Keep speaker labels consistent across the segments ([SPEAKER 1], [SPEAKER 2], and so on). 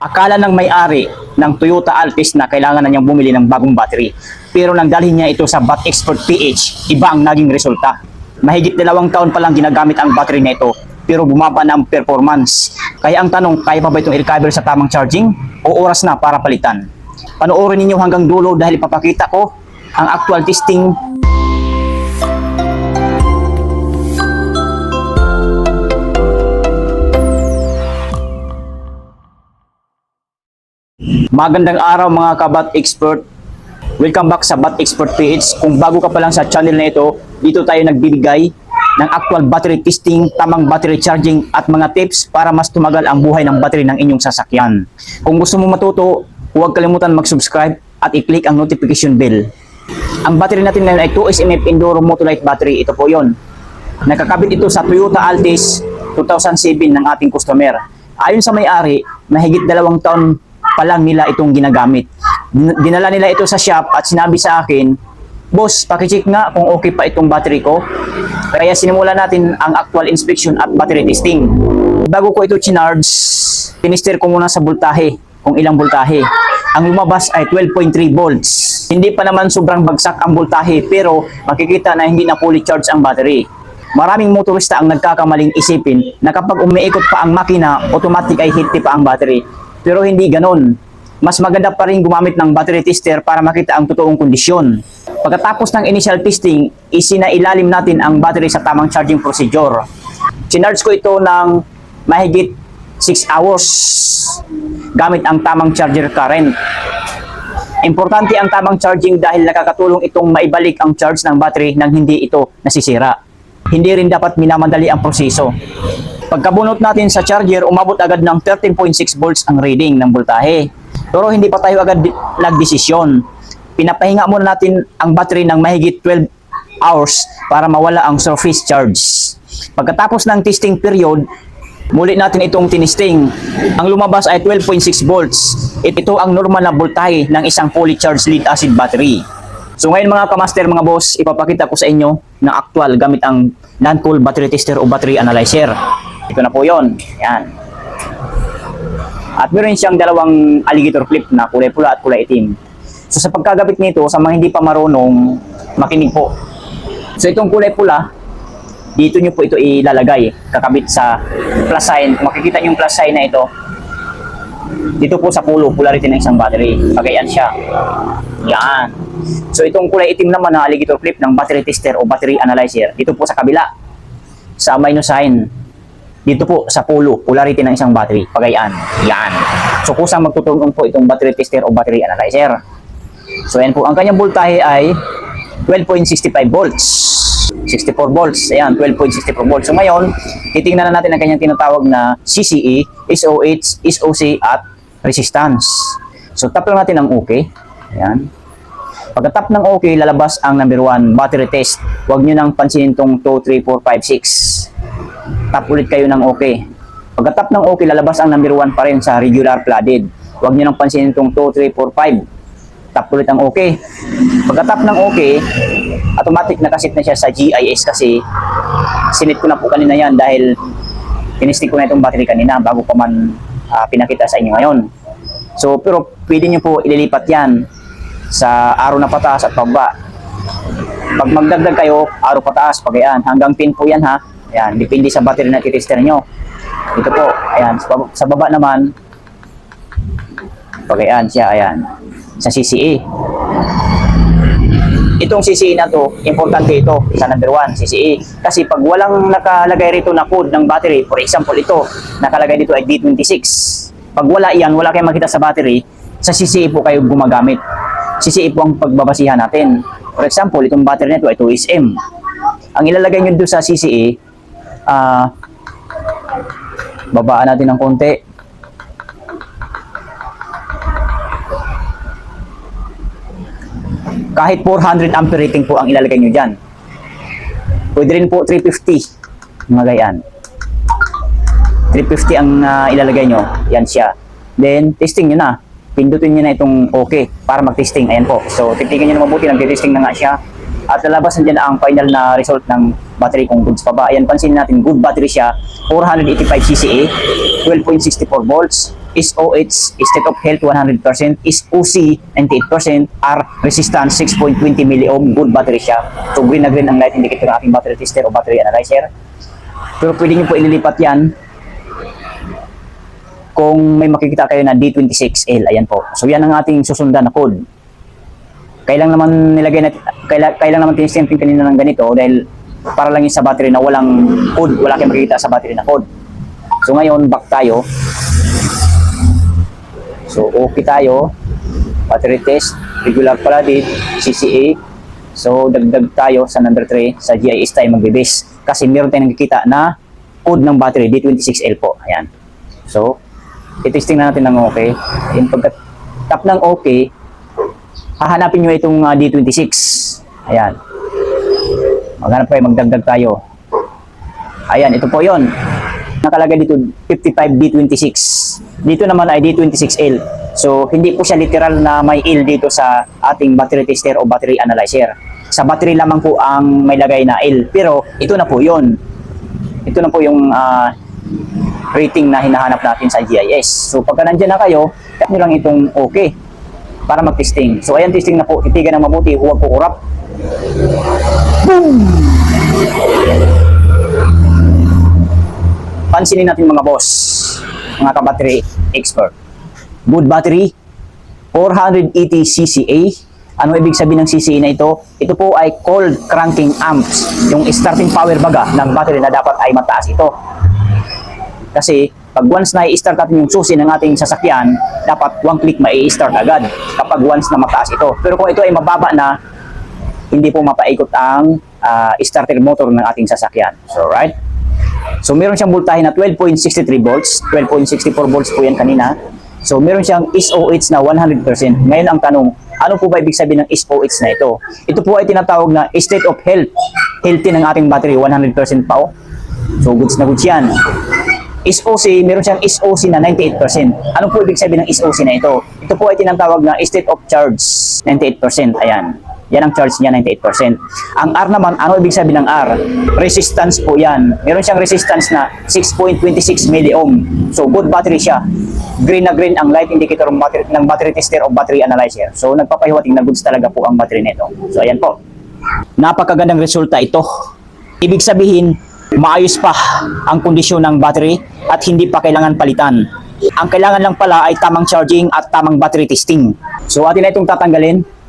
[SPEAKER 1] Akala ng may-ari ng Toyota Altis na kailangan na niyang bumili ng bagong battery. Pero nang dalhin niya ito sa Bat Expert PH, iba ang naging resulta. Mahigit 2 taon pa lang ginagamit ang battery na ito, pero bumaba na ang performance. Kaya ang tanong, kaya pa ba itong i-recover sa tamang charging o oras na para palitan? Panoorin ninyo hanggang dulo dahil ipapakita ko ang actual testing. Magandang araw mga ka-Bat Expert. Welcome back sa Bat Expert PH. Kung bago ka pa lang sa channel na ito, dito tayo nagbibigay ng actual battery testing, tamang battery charging at mga tips para mas tumagal ang buhay ng battery ng inyong sasakyan. Kung gusto mo matuto, huwag kalimutan mag-subscribe at i-click ang notification bell. Ang battery natin ngayon ay 2SMF Enduro Motolite battery. Ito po yon. Nakakabit ito sa Toyota Altis 2007 ng ating customer. Ayon sa may-ari, mahigit 2 taon pa lang nila itong ginagamit. Dinala nila ito sa shop at sinabi sa akin, "Boss, pakicheck nga kung okay pa itong battery ko." Kaya sinimula natin ang actual inspection at battery testing. Bago ko ito chinarge, tinister ko muna sa voltahe, kung ilang voltahe. Ang lumabas ay 12.3 volts. Hindi pa naman sobrang bagsak ang voltahe, pero makikita na hindi na fully charged ang battery. Maraming motorista ang nagkakamaling isipin na kapag umiikot pa ang makina, automatic ay healthy pa ang battery. Pero hindi ganon. Mas maganda pa rin gumamit ng battery tester para makita ang totoong kondisyon. Pagkatapos ng initial testing, isinailalim natin ang battery sa tamang charging procedure. Chinarge ko ito ng mahigit 6 hours gamit ang tamang charger current. Importante ang tamang charging dahil nakakatulong itong maibalik ang charge ng battery nang hindi ito nasisira. Hindi rin dapat minamadali ang proseso. Pagkabunot natin sa charger, umabot agad ng 13.6 volts ang reading ng voltahe. Pero hindi pa tayo agad nagdesisyon. Pinapahinga muna natin ang battery ng mahigit 12 hours para mawala ang surface charge. Pagkatapos ng testing period, muli natin itong tinisting. Ang lumabas ay 12.6 volts. Ito ang normal na voltahe ng isang fully charged lead acid battery. So ngayon mga kamaster, mga boss, ipapakita ko sa inyo na actual gamit ang non-cool battery tester o battery analyzer. Ito na po yon. Yan. At meron siyang dalawang alligator clip na kulay pula at kulay itim. So sa pagkagabit nito, sa mga hindi pa marunong, makinig po. So itong kulay pula, dito nyo po ito ilalagay. Kakabit sa plus sign. Kung makikita nyo yung plus sign na ito, dito po sa pulo, polarity ng isang battery. Pagayan siya. Yan. So itong kulay itim naman na alligator clip ng battery tester o battery analyzer, dito po sa kabila, sa minus sign. Dito po sa pulo, polarity ng isang battery. Pagayaan. Yan. So kusang magtutunon po itong battery tester o battery analyzer. So yan po. Ang kanyang voltahe ay 12.65 volts. 64 volts. Ayan, 12.64 volts. So ngayon, titingnan na natin ang kanyang tinatawag na CCE, SOH, SOC at resistance. So tap lang natin ang OK. Ayan. Pagka-tap ng OK, lalabas ang number 1, battery test. Huwag nyo nang pansinin itong 2, 3, 4, 5, 6. Tap ulit kayo ng OK. Pagka-tap ng OK, lalabas ang number 1 pa rin sa regular flooded. Huwag nyo nang pansinin itong 2, 3, 4, 5. Tap ulit ang OK. Pagka-tap ng OK, automatic nakasit na siya sa GIS kasi sinit ko na po kanina yan dahil tinisting ko na itong battery kanina bago pa man pinakita sa inyo ngayon. So, pero pwede nyo po ililipat yan sa araw na pataas at pababa. Pag magdagdag kayo, araw pataas, pagayaan. Hanggang 10 po yan ha. Ayan, depende sa battery na titester nyo. Ito po, ayan, sa baba naman, pagayaan siya, ayan, sa CCE. Itong CCE na to, importante ito, sa number 1, CCE. Kasi pag walang nakalagay rito na code ng battery, for example ito, nakalagay dito ay D26. Pag wala yan, wala kayong makita sa battery, sa CCE po kayo gumagamit. CCE po ang pagbabasihan natin. For example, itong battery nito ay 2SM. Ang ilalagay nyo doon sa CCE, babaan natin ng konti. Kahit 400 ampere rating po ang ilalagay nyo dyan. Pwede rin po 350. Mga gayaan. 350 ang ilalagay nyo. Yan siya. Then, testing nyo na. Pindutin nyo na itong OK para mag-testing. Ayan po. So, titignan nyo na mabuti. Nag-testing na nga siya. At lalabas na dyan ang final na result ng battery kung goods pa ba. Ayan, pansin natin, good battery siya. 485 CCA, 12.64 volts. SOH, state of health 100%, SOC 98%, R resistance 6.20 milliohm, good battery siya. So green na green ang light indicator ng ating battery tester o battery analyzer. Pero pwede nyo po ililipat yan kung may makikita kayo na D26L. Ayan po. So yan ang ating susundan na code. Kailang naman nilagay natin, kailang naman tinistintin kanina ng ganito dahil para lang yun sa battery na walang code, wala kayong makikita sa battery na code. So ngayon, back tayo. So okay tayo. Battery test, regular pala din, CCA. So dagdag tayo sa number 3, sa GIS tayo magbe-base. Kasi meron tayong nakikita na code ng battery, D26L po. Ayan. So, itesting na natin ng okay. Yung pagka-tap ng okay, hahanapin nyo itong D26. Ayan. Maghanap kayo, magdagdag tayo. Ayan, ito po yon. Nakalagay dito 55D26. Dito naman ay D26L. So, hindi po siya literal na may L dito sa ating battery tester o battery analyzer. Sa battery lamang po ang may lagay na L. Pero, ito na po yon. Ito na po yung rating na hinahanap natin sa GIS. So, pagka nandyan na kayo, tap nyo lang itong okay para mag-testing. So, ayan, testing na po. Titigan ng mabuti, huwag kukurap. Boom! Pansinin natin mga boss, mga ka-battery expert. Good battery, 480 CCA. Ano ibig sabihin ng CCA na ito? Ito po ay cold cranking amps. Yung starting power baga ng battery na dapat ay mataas ito. Kasi pag once na i-start natin yung susi ng ating sasakyan, dapat one click ma-i-start agad kapag once na mataas ito. Pero kung ito ay mababa na, hindi po mapaikot ang starter motor ng ating sasakyan. So, right? So, meron siyang voltahe na 12.63 volts. 12.64 volts po yan kanina. So, meron siyang SOH na 100%. Ngayon ang tanong, ano po ba ibig sabihin ng SOH na ito? Ito po ay tinatawag na state of health. Healthy ng ating battery, 100% pa oh. So, goods na goods yan. SOC, meron siyang SOC na 98%. Ano po ibig sabihin ng SOC na ito? Ito po ay tinatawag na state of charge, 98%. Ayan. Yan ang charge niya, 98%. Ang R naman, ano ibig sabihin ng R? Resistance po yan. Meron siyang resistance na 6.26 milliohm. So, good battery siya. Green na green ang light indicator ng battery tester o battery analyzer. So, nagpapahiwating na goods talaga po ang battery nito. So, ayan po. Napakagandang resulta ito. Ibig sabihin, maayos pa ang kondisyon ng battery at hindi pa kailangan palitan. Ang kailangan lang pala ay tamang charging at tamang battery testing. So, atin na itong tatanggalin.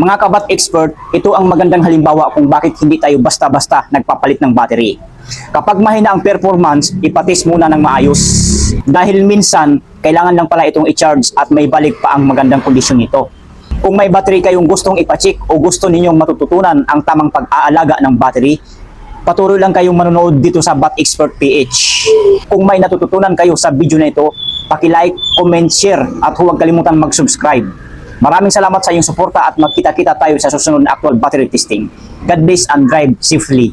[SPEAKER 1] Mga kabat expert, ito ang magandang halimbawa kung bakit hindi tayo basta-basta nagpapalit ng battery. Kapag mahina ang performance, ipatest muna ng maayos. Dahil minsan, kailangan lang pala itong i-charge at may balik pa ang magandang kondisyon nito. Kung may battery kayong gustong ipacheck o gusto ninyong matututunan ang tamang pag-aalaga ng battery, patuloy lang kayong manonood dito sa Bat Expert PH. Kung may natututunan kayo sa video na ito, paki-like, comment, share at huwag kalimutan mag-subscribe. Maraming salamat sa iyong suporta at magkita-kita tayo sa susunod na actual battery testing. God bless and drive safely.